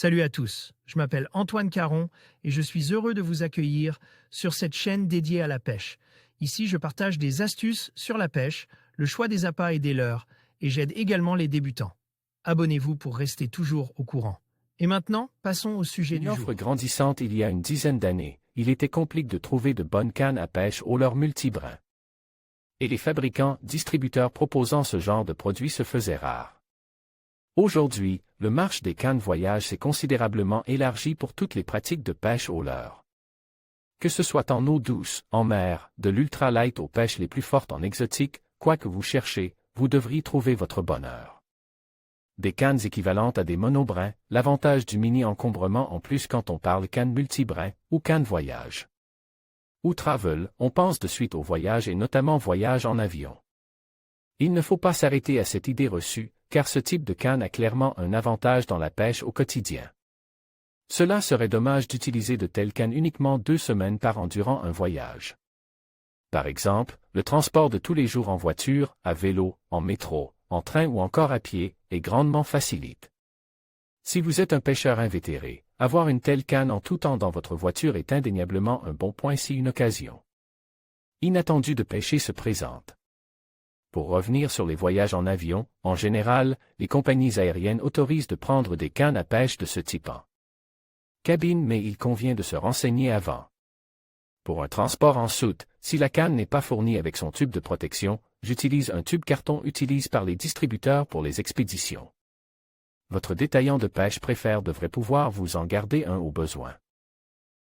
Salut à tous, je m'appelle Antoine Caron et je suis heureux de vous accueillir sur cette chaîne dédiée à la pêche. Ici, je partage des astuces sur la pêche, le choix des appâts et des leurres, et j'aide également les débutants. Abonnez-vous pour rester toujours au courant. Et maintenant, passons au sujet du Une jour. offre grandissante il y a une dizaine d'années, il était compliqué de trouver de bonnes cannes à pêche au leurre multibrin. Et les fabricants, distributeurs proposant ce genre de produits se faisaient rares. Aujourd'hui, le marché des cannes voyage s'est considérablement élargi pour toutes les pratiques de pêche au leurre. Que ce soit en eau douce, en mer, de l'ultralight aux pêches les plus fortes en exotique, quoi que vous cherchez, vous devriez trouver votre bonheur. Des cannes équivalentes à des monobrins, l'avantage du mini-encombrement en plus quand on parle canne multibrin ou canne voyage. Ou travel, on pense de suite au voyage et notamment voyage en avion. Il ne faut pas s'arrêter à cette idée reçue, car ce type de canne a clairement un avantage dans la pêche au quotidien. Cela serait dommage d'utiliser de telles cannes uniquement 2 semaines par an durant un voyage. Par exemple, le transport de tous les jours en voiture, à vélo, en métro, en train ou encore à pied, est grandement facilite. Si vous êtes un pêcheur invétéré, avoir une telle canne en tout temps dans votre voiture est indéniablement un bon point si une occasion inattendue de pêcher se présente. Pour revenir sur les voyages en avion, en général, les compagnies aériennes autorisent de prendre des cannes à pêche de ce type en cabine, mais il convient de se renseigner avant. Pour un transport en soute, si la canne n'est pas fournie avec son tube de protection, j'utilise un tube carton utilisé par les distributeurs pour les expéditions. Votre détaillant de pêche préféré devrait pouvoir vous en garder un au besoin.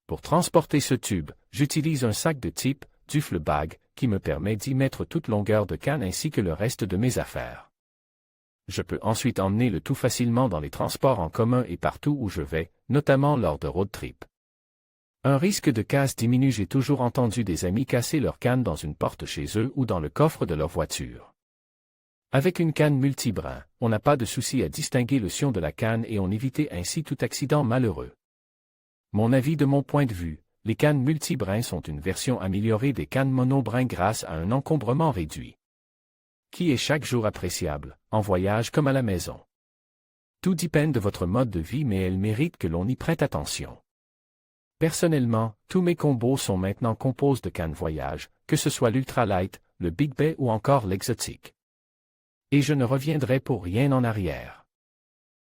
Pour transporter ce tube, j'utilise un sac de type duffel bag qui me permet d'y mettre toute longueur de canne ainsi que le reste de mes affaires. Je peux ensuite emmener le tout facilement dans les transports en commun et partout où je vais, notamment lors de road trip. Un risque de casse diminue. J'ai toujours entendu des amis casser leur canne dans une porte chez eux ou dans le coffre de leur voiture. Avec une canne multibrin, on n'a pas de souci à distinguer le sion de la canne et on évite ainsi tout accident malheureux. Mon avis de mon point de vue, les cannes multibrins sont une version améliorée des cannes monobrins grâce à un encombrement réduit, qui est chaque jour appréciable, en voyage comme à la maison. Tout dépend de votre mode de vie mais elle mérite que l'on y prête attention. Personnellement, tous mes combos sont maintenant composés de cannes voyage, que ce soit l'ultralight, le Big Bay ou encore l'exotique. Et je ne reviendrai pour rien en arrière.